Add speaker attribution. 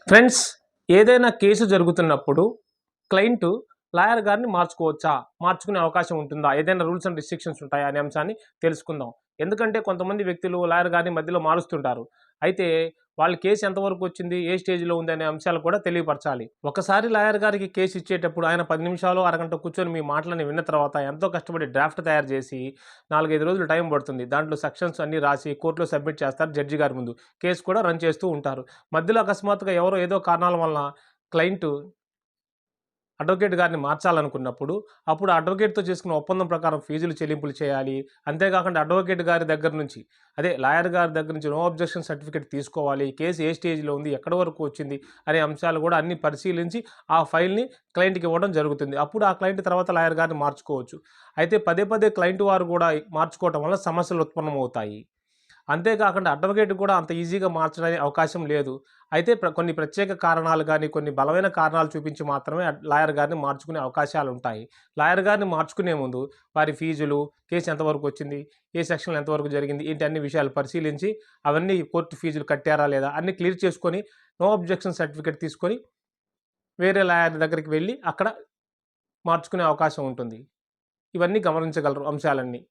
Speaker 1: Friends, ఏదైనా case జరుగుతున్నప్పుడు client lawyer గారిని మార్చుకోవచ్చా? మార్చుకునే అవకాశం ఉంటుందా? ఏదైనా రూల్స్ అండ్ రిస్ట్రిక్షన్స్ ఉంటాయా? అనే అంశాన్ని తెలుసుకుందాం. ఎందుకంటే కొంతమంది వ్యక్తులు లాయర్ గారిని మధ్యలో మారుస్తుంటారు. అయితే వాళ్ళ కేసు ఎంతవరకు వచ్చింది? ఏ స్టేజ్‌లో ఉంది? అనే అంశాలు కూడా తెలియపరచాలి. ఒకసారి లాయర్ గారికి కేసు ఇచ్చేటప్పుడు ఆయన 10 నిమిషాలో, అరగంట కూర్చొని మీ మాటలని విన్న తర్వాత ఎంతో కష్టపడి డ్రాఫ్ట్ తయారు చేసి 4, 5 రోజులు టైం పడుతుంది. దాంట్లో సెక్షన్స్ అన్నీ రాసి కోర్ట్‌లో సబ్మిట్ చేస్తారు జడ్జి గారి ముందు. కేసు కూడా రన్ చేస్తూ ఉంటారు. మధ్యలో అకస్మాత్తుగా ఎవరో ఏదో కారణాల వలన క్లయింట్ అడ్వకేట్ గారిని మార్చాలనుకున్నప్పుడు, అప్పుడు అడ్వకేట్‌తో చేసుకున్న ఒప్పందం ప్రకారం ఫీజులు చెల్లింపులు చేయాలి. అంతేకాకుండా అడ్వకేట్ గారి దగ్గర నుంచి, అదే లాయర్ గారి దగ్గర నుంచి నో అబ్జెక్షన్ సర్టిఫికేట్ తీసుకోవాలి. కేసు ఏ స్టేజ్‌లో ఉంది? ఎక్కడి వరకు వచ్చింది? అనే అంశాలు కూడా అన్నీ పరిశీలించి ఆ ఫైల్‌ని క్లయింట్‌కి ఇవ్వడం జరుగుతుంది. అప్పుడు ఆ క్లయింట్ తర్వాత లాయర్ గారిని మార్చుకోవచ్చు. అయితే పదే పదే క్లయింట్ వారు కూడా మార్చుకోవటం వల్ల సమస్యలు ఉత్పన్నమవుతాయి. అంతేకాకుండా అడ్వకేట్ కూడా అంత ఈజీగా మార్చడానికి అవకాశం లేదు. అయితే కొన్ని ప్రత్యేక కారణాలు గాని, కొన్ని బలమైన కారణాలు చూపించి మాత్రమే లాయర్ గారిని మార్చుకునే అవకాశాలుంటాయి. లాయర్ గారిని మార్చుకునే ముందు వారి ఫీజులు, కేసు ఎంతవరకొచ్చింది, ఏ సెక్షన్‌లో ఎంతవరకు జరిగింది, ఏంటి అన్ని విషయాలు పరిశీలించి, అవన్నీ కోర్టు ఫీజులు కట్టారా లేదా అన్నీ క్లియర్ చేసుకొని, నో అబ్జెక్షన్ సర్టిఫికేట్ తీసుకొని, వేరే లాయర్ దగ్గరికి వెళ్లి అక్కడ మార్చుకునే అవకాశం ఉంటుంది. ఇవన్నీ గమనించగలరు అంశాలన్నీ.